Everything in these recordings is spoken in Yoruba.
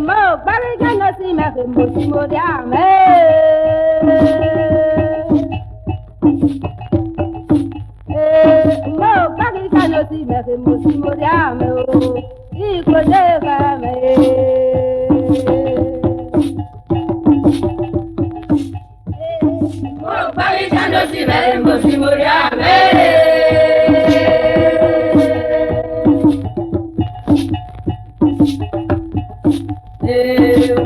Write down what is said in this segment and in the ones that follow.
Mo bari jano si me ke mo si mo dia me. Mo bari jano si me ke mo si mo dia me o. Iko de ka me. Mo bari jano si me ke mo si mo dia me.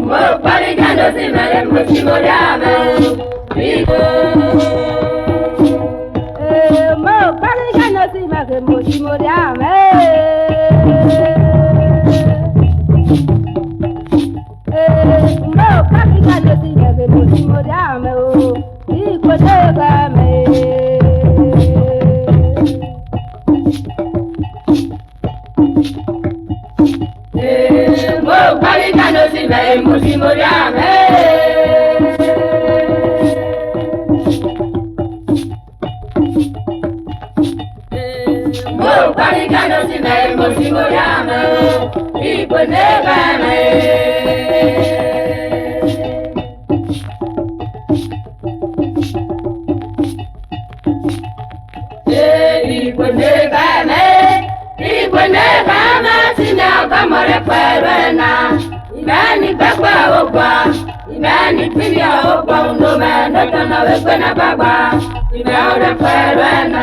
Mo pari jando si mere mo si mo llame mo pari jando si mere mo si mo llame mo pari jando si mere mo si mo llame o iko de game mo pari jando si mere mo si mo llame mo pari jando si mere mo si mo llame iko de game iko de game sina kamore perena imani pekwa ogwa imani pinya ogwa undome ndotana wekwe na baba imeore perena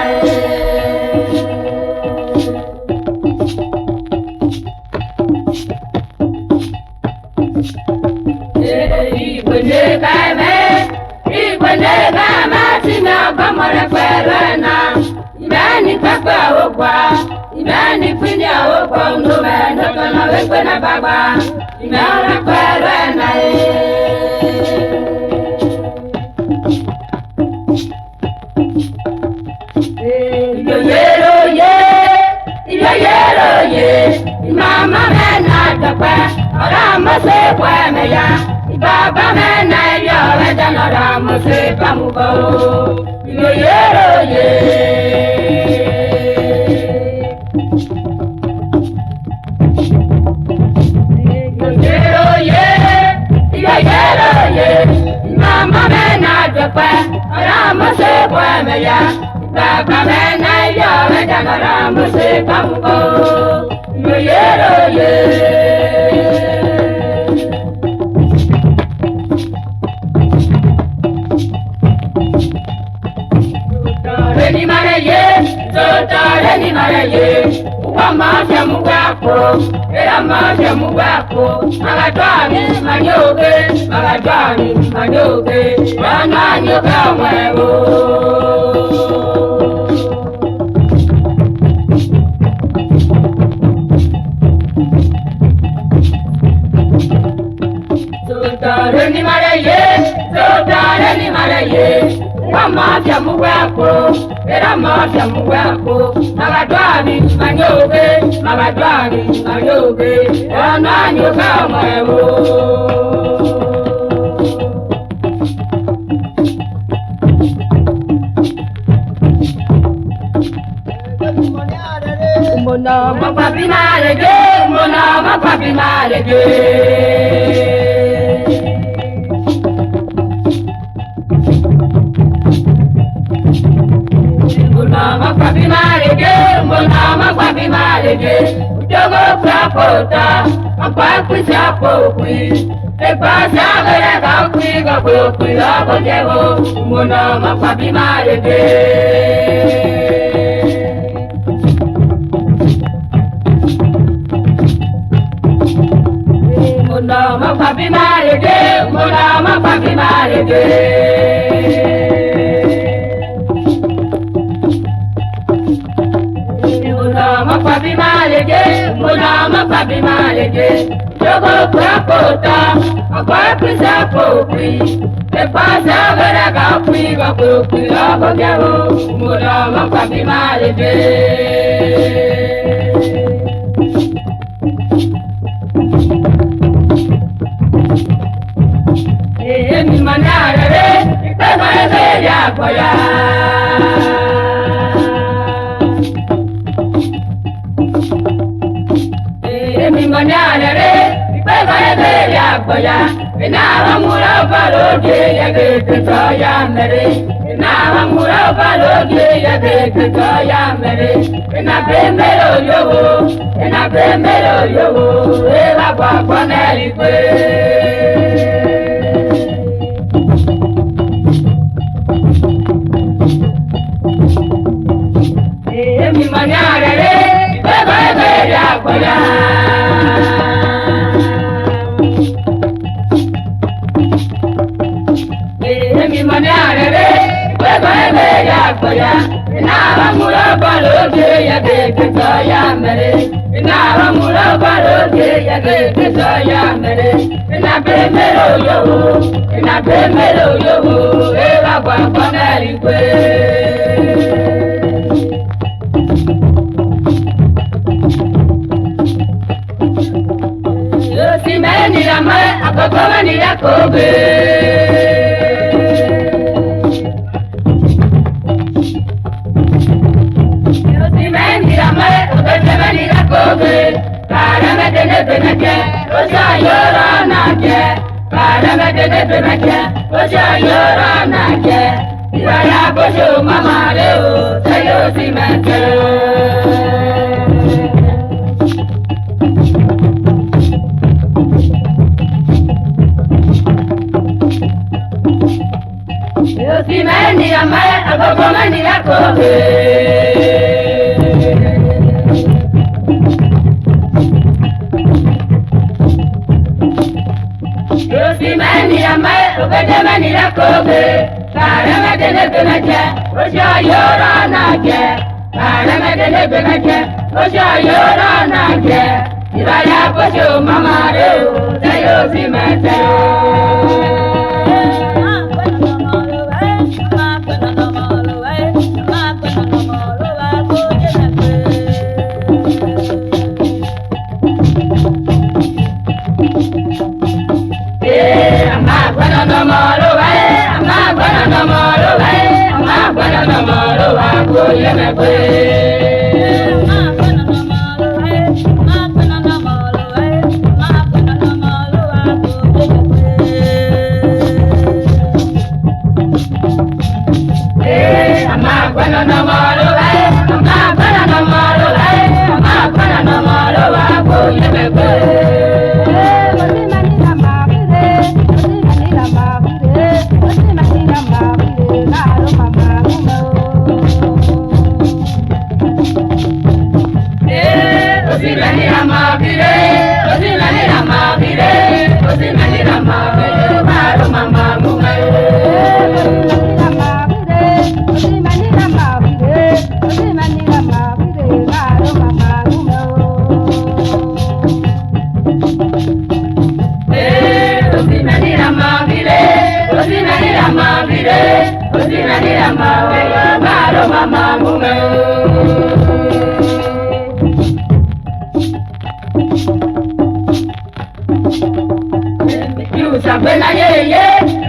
ikwende kama sina kamore perena imani pekwa ogwa imani pinya ogwa undome ndotana wekwe na baba imeore perena Mama mena takwa, ora mose kwa meya. Baba mena yo edana ora mose pamugo. Yo yero ye. Yo yero ye. Mama mena takwa, ora mose kwa meya. Baba mena yo edana ora mose pamugo. Yo yero ye. Totore ni maraye, uwamaja mugako, era maja mugako, magatwani manyoge, wana nyoga mwewo. Totore ni maraye, uwamaja mugako, era maja mugako, magatwani manyoge, wana nyoga mwewo. Mona mapapi marege. Mona mapapi marege. Ujogo kwapota, mapapi sapokwi. Epasa gara kakwi kakwi lakojewo. Mona mapapi marege. Mona mapapi marege. Mona mapapi marege. Jogo kwapota, mapapi sapokwi. Epasa gara kakwi lakojewo. Mona mapapi marege. Mi manare, bebe ya koya. Mi manyare re, bebe ya koya. Inawa mura baloge ya gete toya mere. Inawa mura baloge ya gete toya mere. Ina bemelo yowo, ina bemelo yowo. Ela kwa kwa nelikwe. Mi manyare re, bebe ya koya. Mi manyare re, bebe ya koya. Inawa mura baloge ya gete toya mere. Inawa mura baloge ya gete toya mere. Ina bemelo yowo, ina bemelo yowo. Ela kwa kwa nelikwe. Si meni la mai, akoko meni la kobe. Si meni la mai, akoko meni la kobe. Para me tene benake, oja yora nake. Para me tene benake, oja yora nake. Iwaya bojo mama leo, sayo si meni. Si meni la mai, akoko meni la kobe. Si meni la mai, akoko meni la kobe. Para me tene benake, oja yora nake. Para me tene benake, oja yora nake. Ibaya posho mama leo, sayo si meni. Sabena ye ye,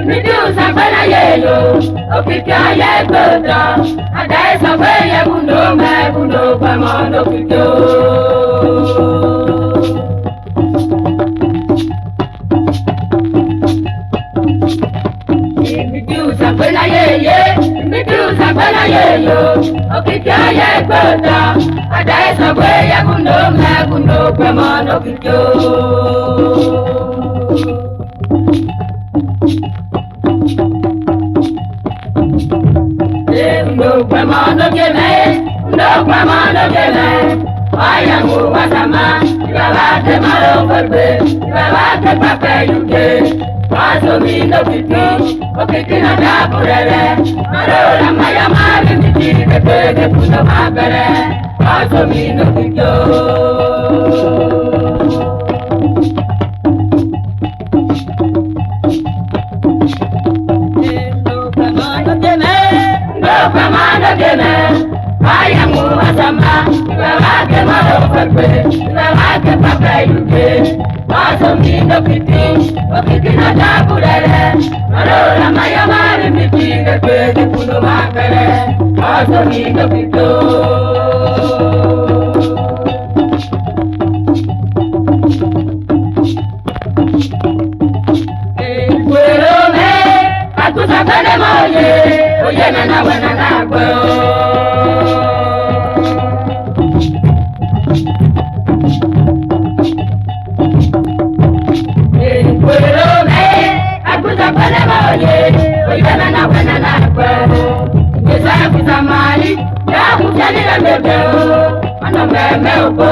mi du sabena ye yo. Okika ye goda, adai sabena bundo pamondo kito. Mi du sabena ye yo. Okika ye goda, adai sabena bundo pamondo kito. No pamano gene, ayangu wasama, ibabate malo korbe, ibabate pape yuke, paso mindo kiti, okiti na tapurere, marora maya mari miti, kepeke puno mabere, paso mindo kito. Pamano gene, ayangu wasama, ibabate malo korbe, ibabate pape yuke, paso mindo kiti, okiti na tapurere, marora maya mari miti, de pe puno makere asami no pito Puero me akusa kane moye oye na wana na gbo Puero me akusa kane moye oye na wana na gbo Yesa kusa mali ya kujani na bebe Ano meme uko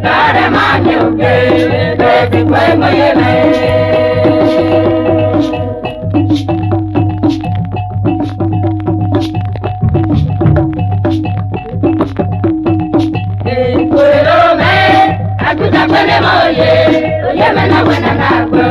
Dare mani uke Beti kwe moye me Puero me Akusa kwe moye Oye me na wana na gbo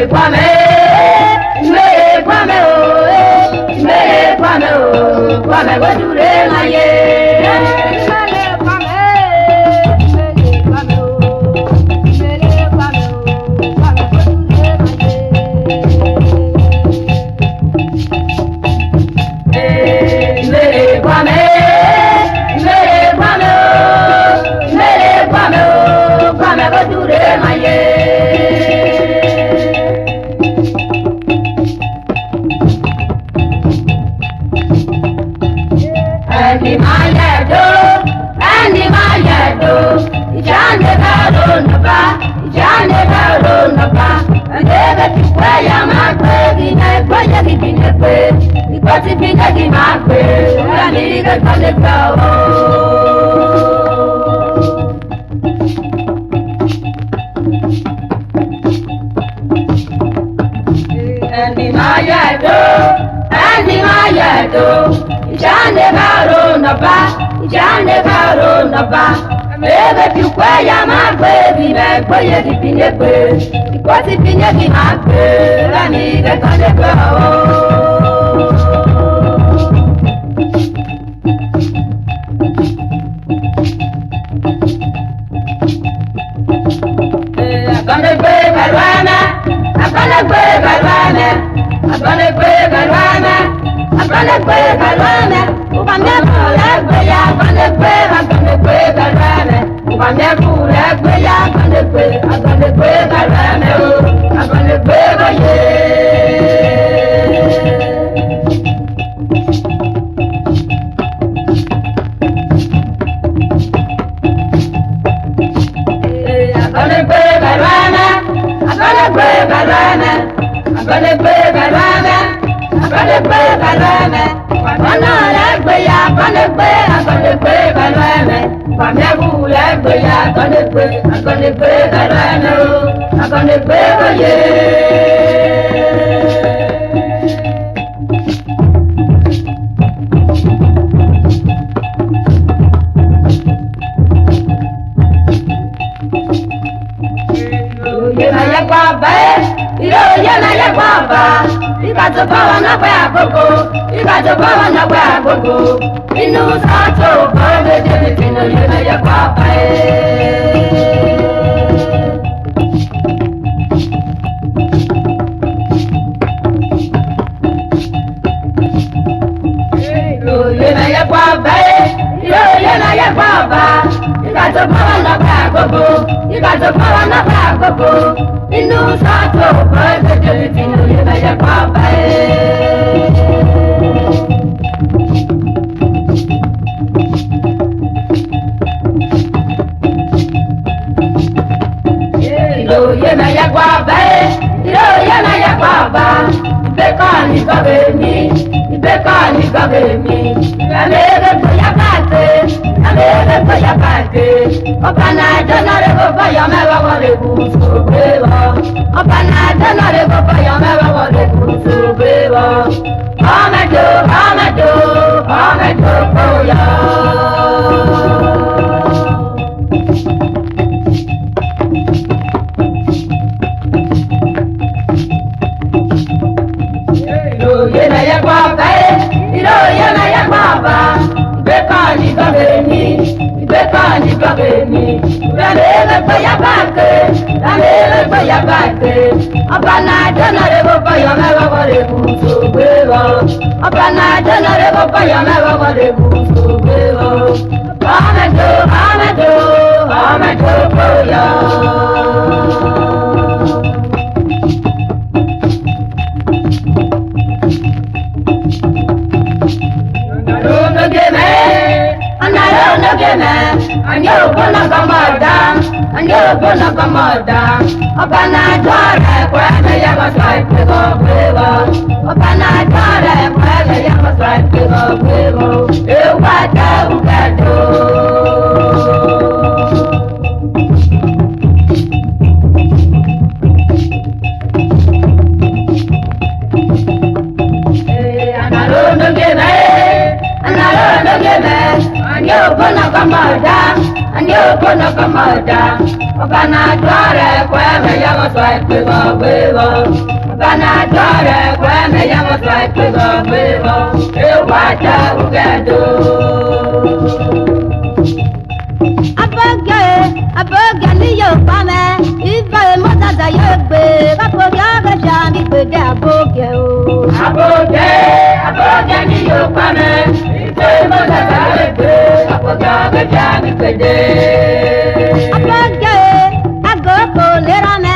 kwame, kwame o, kwame o, kwame godure ngaye. ani okono kamada obana dware kwa me yamo swai pego bebo obana dware kwa me yamo swai pego bebo e wata ugado aboge ni yo pame ife motata yo gbe kapoge abeja mi gbede aboge o aboge ni yo pame ife motata yo gbe kapoge abeja mi gbede aboge agoko lera me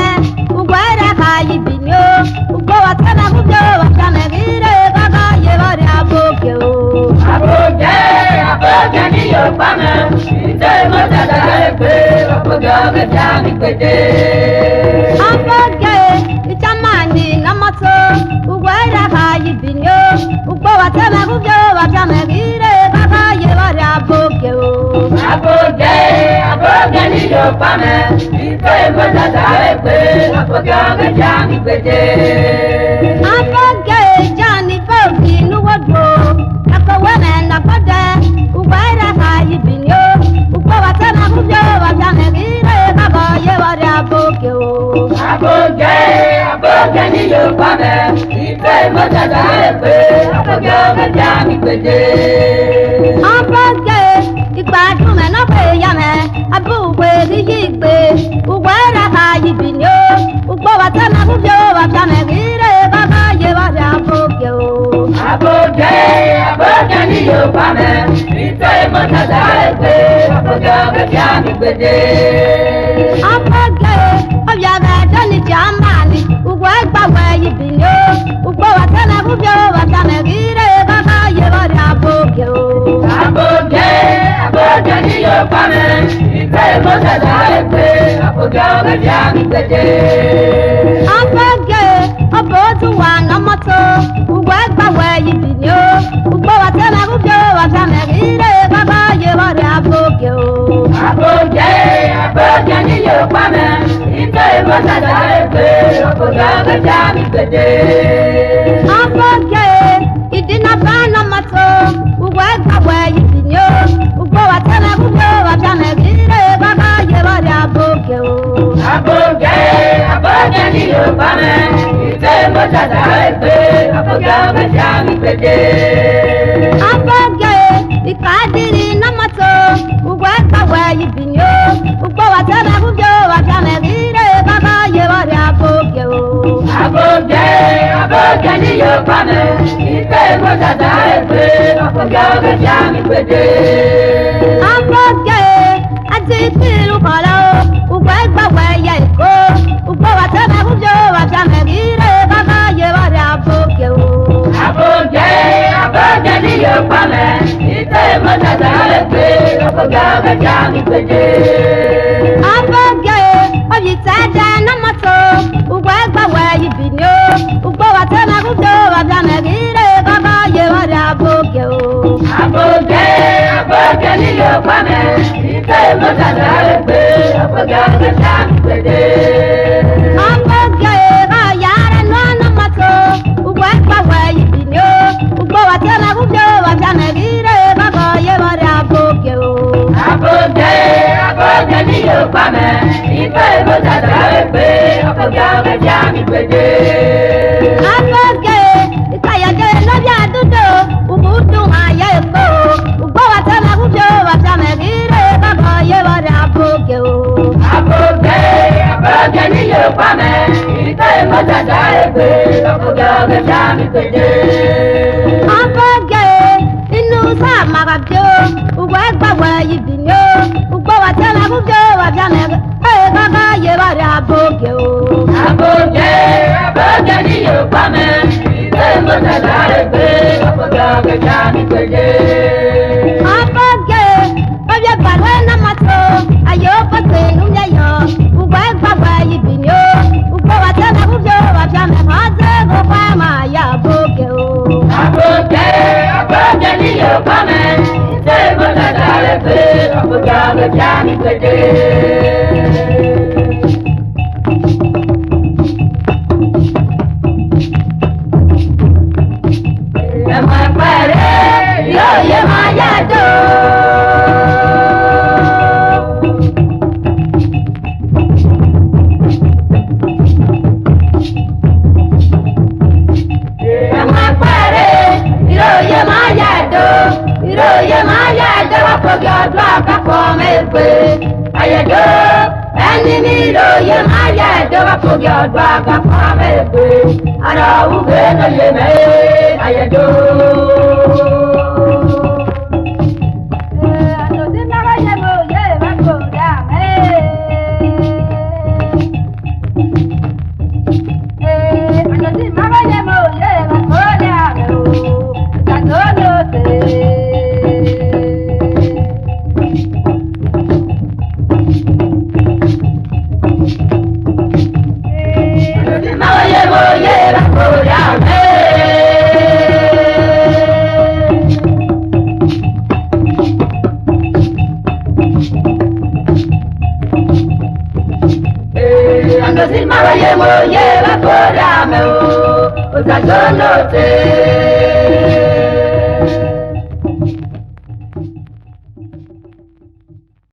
ugwere ka yibinyo ugbo watana kubyo watana gire baba ye bari aboge o aboge ni yo pame ife motata yo gbe kapoge abeja mi gbede aboge ichamani namato ugwere ka yibinyo ugbo watana kubyo watana gire baba ye bari aboge o aboge ni yo pame ife motata yo gbe kapoge abeja mi gbede aboge jani bogi nuwodo akoweme nakode ugwere ka yibinyo ugbo watana kubyo watana gire baba ye bari aboge o aboge ni yo pame ife motata yo gbe kapoge abeja mi gbede aboge ìgbádùn mẹ́ náà pé ya mẹ́ abúgbé níyì gbé ugwere ka yibinyo ugbo watana kubyo watana gire baba ye bari aboge o aboge ni yo pame ife motata yo gbe kapoge abeja mi gbede aboge obiaga dani jamani ugbo egbawe yibinyo ugbo watana kubyo watana gire baba ye bari aboge o aboge ni yo pame ife motata yo gbe kapoge abeja mi gbede aboge obotu wa nomoto ugbo egbawe yibinyo ugbo watana kubyo watana gire baba ye bari aboge o aboge ni yo pame ife motata yo gbe kapoge abeja mi gbede aboge idina bana mato ugbo egbawe yibinyo ugbo watana kubyo watana gire baba ye bari aboge o aboge ni yo pame ife motata yo gbe kapoge abeja mi gbede aboge ikadiri namato ugbo egbawe yibinyo ugbo watana kubyo watana gire baba ye bari aboge o aboge ni yo pame ife motata yo gbe kapoge abeja mi gbede aboge ati tiru kọlọ ugbo egbawe ye iko ugbo watana kubyo watana gire baba ye bari aboge o aboge ni yo pame ife motata yo gbe kapoge abeja mi gbede aboge oyitada namato ugbo egbawe yibinyo ugbo watana kubyo watana gire baba ye bari aboge o aboge ni yo pame ife motata yo gbe kapoge abeja mi gbede aboge bayara namato ugbo egbawe yibinyo ugbo watana kubyo watana gire baba ye bari aboge o aboge ni yo pame ife motata yo gbe kapoge abeja mi gbede aboge ikayade lobi adudo ubudun aya eko ugbo watana kubyo watana gire baba ye bari aboge o aboge ni yo pame ife motata yo gbe kapoge abeja mi gbede aboge inu sa magabyo ugbo egbawe yibinyo ugbo watana kubyo watana gire baba ye bari aboge o aboge ni yo pame ife motata yo gbe kapoge abeja mi gbede aboge obye balwe namato ayo pate numye yo ugbo egbawe yibinyo ugbo watana kubyo watana hate go kwa ma ya aboge o aboge ni yo pame ife motata yo gbe kapoge abeja mi gbede ẹ̀mọ̀ pẹ̀rẹ́ yóò yẹ máa yá tó. ayẹ̀dọ́ ẹni mi lóye máa yẹ ẹ̀dọ́ bá fogi ọ̀dọ́ àgbà fún amẹ́gbẹ́ ara òwúgbé lóye mẹ́ ayẹ̀dọ́. Ando sin maraye mo ye la pora me o, o sa yo no te.